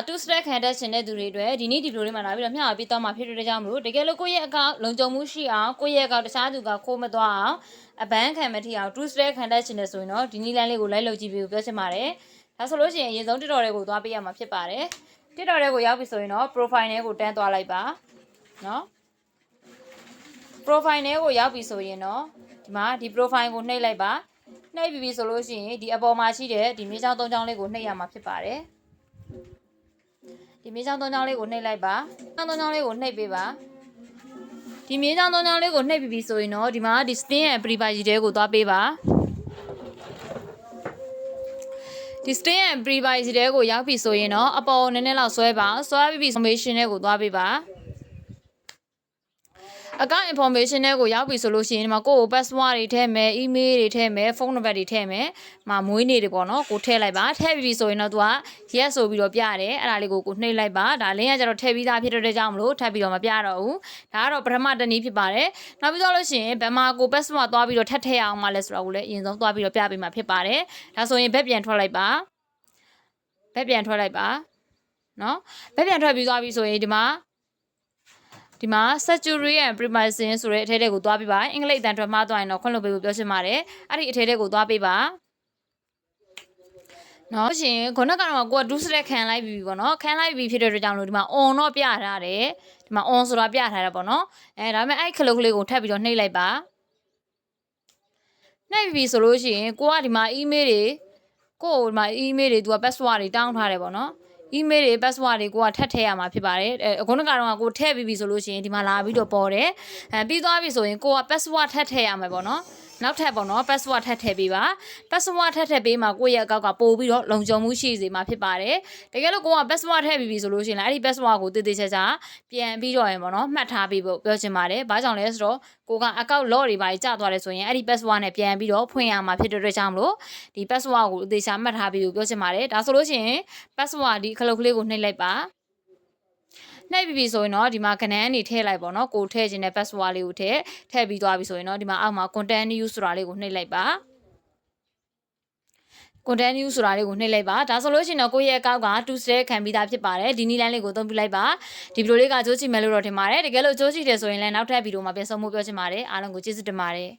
two step ခံတတ်ရှင်တဲ့သူတွေအတွက်ဒီနေ့ဒီလိုလေးမှာလာပြီးတော့မျှဝေပေးသွားမှာဖြစ်တဲ့ကြောင့်မလို့တကယ်လို့ကိုယ့်ရဲ့အကောင့်လုံခြုံမှုရှိအောင်ကိုယ့်ရဲ့အကောင့်တခြားသူကခိုးမသွားအောင်အဘန်းခံမထိအောင် two step ခံတတ်ရှင်နေဆိုရင်တော့ဒီနည်းလမ်းလေးကိုလိုက်လုပ်ကြည့်ပြီးပြောချင်ပါတယ်ဒါဆိုလို့ရှိရင်အရင်ဆုံး TikTok တွေကိုသွားပေးရမှာဖြစ်ပါတယ် TikTok တွေကိုရောက်ပြီဆိုရင်တော့ profile တွေကိုတန်းသွားလိုက်ပါနော် profile တွေကိုရောက်ပြီဆိုရင်တော့ဒီမှာဒီ profile ကိုနှိပ်လိုက်ပါနှိပ်ပြီဆိုလို့ရှိရင်ဒီအပေါ်မှာရှိတဲ့ဒီမြေချောင်း၃ချောင်းလေးကိုနှိပ်ရမှာဖြစ်ပါတယ်ဒီမြေချောင်း၃ချောင်းလေးကိုနှိပ်လိုက်ပါ၃ချောင်းလေးကိုနှိပ်ပေးပါဒီမြေချောင်း၃ချောင်းလေးကိုနှိပ်ပြီဆိုရင်တော့ဒီမှာဒီ stain and privacy တွေကိုသွားပေးပါဒီ stain and privacy တွေကိုရောက်ပြီဆိုရင်တော့အပေါ်နည်းနည်းလောက်ဆွဲပါဆွဲပြီး information တွေကိုသွားပေးပါaccount information တွေကိုရောက်ပြီဆိုလို့ရှိရင်ဒီမှာကိုယ့်ကို password တွေထည့်မယ် email တွေထည့်မယ် phone number တွေထည့်မယ်မွေးနေ့တွေပေါ့နော်ကိုထည့်လိုက်ပါထည့်ပြီဆိုရင်တော့သူက yes ဆိုပြီးတော့ပြတယ်အဲ့ဒါလေးကိုနှိပ်လိုက်ပါဒါ link ကကျတော့ထည့်ပြီးသားဖြစ်တဲ့ကြောင့်မလို့ထပ်ပြီးတော့မပြတော့ဘူးဒါကတော့ပထမတစ်နည်းဖြစ်ပါတယ်နောက်ပြီးတော့လို့ရှိရင်ဘယ်မှာကို password သွားပြီးတော့ထပ်ထည့်အောင်မလဲဆိုတော့ကိုလည်းအရင်ဆုံးသွားပြီးတော့ပြပေးမှာဖြစ်ပါတယ်ဒါဆိုရင်ဘက်ပြန်ထွက်လိုက်ပါဘက်ပြန်ထွက်လိုက်ပါနော်ဘက်ပြန်ထွက်ပြီးသွားပြီဆိုရင်ဒီမှာ security and privacy ဆိုတဲ့အထဲတွေကိုသွားပေးပါအင်္ဂလိပ်အတန်ထွက်မှားသွားရင်တော့ခွင့်လွှတ်ပေးဖို့ပြောချင်ပါတယ်အဲ့ဒီအထဲတွေကိုသွားပေးပါနော်ရှင်ခုနကတော့ကိုက2 step ခံလိုက်ပြီပေါ့နော်ခံလိုက်ပြီဖြစ်တဲ့အတွက်ကြောင့်လို့ဒီမှာ on တော့ပြထားတယ်ဒီမှာ on ဆိုတာပြထားတယ်ပေါ့နော်ဒါပေမဲ့အဲ့ခလုတ်ကလေးကိုထပ်ပြီးတော့နှိပ်လိုက်ပါနှိပ်ပြီဆိုလို့ရှိရင်ကိုကဒီမှာ email တွေကိုဒီမှာ email တွေသူက password တွေတောင်းထားတယ်ပေါ့နော်email တွေ password တွေကိုကထပ်ထည့်ရမှာဖြစ်ပါတယ်အခုနကတော့ကိုထည့်ပြီးပြီဆိုလို့ရှိရင်ဒီမှာလာပြီးတော့ပေါ်တယ်ပြီးသွားပြီဆိုရင်ကိုက password ထပ်ထည့်ရမှာပေါ့နော်နောက်ထပ်ပေါ့နော် password ထပ်ထည့်ပေးပါ password ထပ်ထည့်ပေးမှာကိုယ့်ရဲ့အကောင့်ကပို့ပြီးတော့လုံခြုံမှုရှိစေမှာဖြစ်ပါတယ်တကယ်လို့ကိုက password ထည့်ပြီးပြီဆိုလို့ရှိရင်လည်းအဲ့ဒီ password ကိုတည်တည်ချာချာပြန်ပြီးတော့ရင်ပေါ့နော်မှတ်ထားပြီးဖို့ပြောချင်ပါတယ်ဘာကြောင့်လဲဆိုတော့ကိုကအကောင့် lock တွေပါကျသွားတယ်ဆိုရင်အဲ့ဒီ password နဲ့ပြန်ပြီးတော့ဖွင့်ရမှာဖြစ်တဲ့အတွက်ကြောင့်မလို့ဒီ password ကိုတည်ချာမှတ်ထားပြီးဖို့ပြောချင်ပါတယ်ဒါဆိုလို့ရှိရင် password ဒီခလုတ်ကလေးကိုနှိပ်လိုက်ပါနှိပ်ပြီဆိုရင်တော့ဒီမှာကဏ္ဍအနေထည့်လိုက်ပေါ့နော်ကိုထည့်ခြင်းတဲ့ password လေးကိုထည့်ပြီးသွားပြီဆိုရင်တော့ဒီမှာအောက်မှာ continue ဆိုတာလေးကိုနှိပ်လိုက်ပါ continue ဆိုတာလေးကိုနှိပ်လိုက်ပါဒါဆိုလို့ရှိရင်တော့ကိုယ့်ရဲ့အကောင့်က2 step ခံပြီးသားဖြစ်ပါတယ်ဒီနည်းလမ်းလေးကိုသုံးပြလိုက်ပါဒီဗီဒီယိုလေးကကြိုးကြည့်မယ်လို့တော့ထင်ပါတယ်တကယ်လို့ကြိုးကြည့်တယ်ဆိုရင်လည်းနောက်ထပ်ဗီဒီယိုမှာပြန်ဆုံမှုပြောချင်ပါတယ်အားလုံးကိုကျေးဇူးတင်ပါတယ်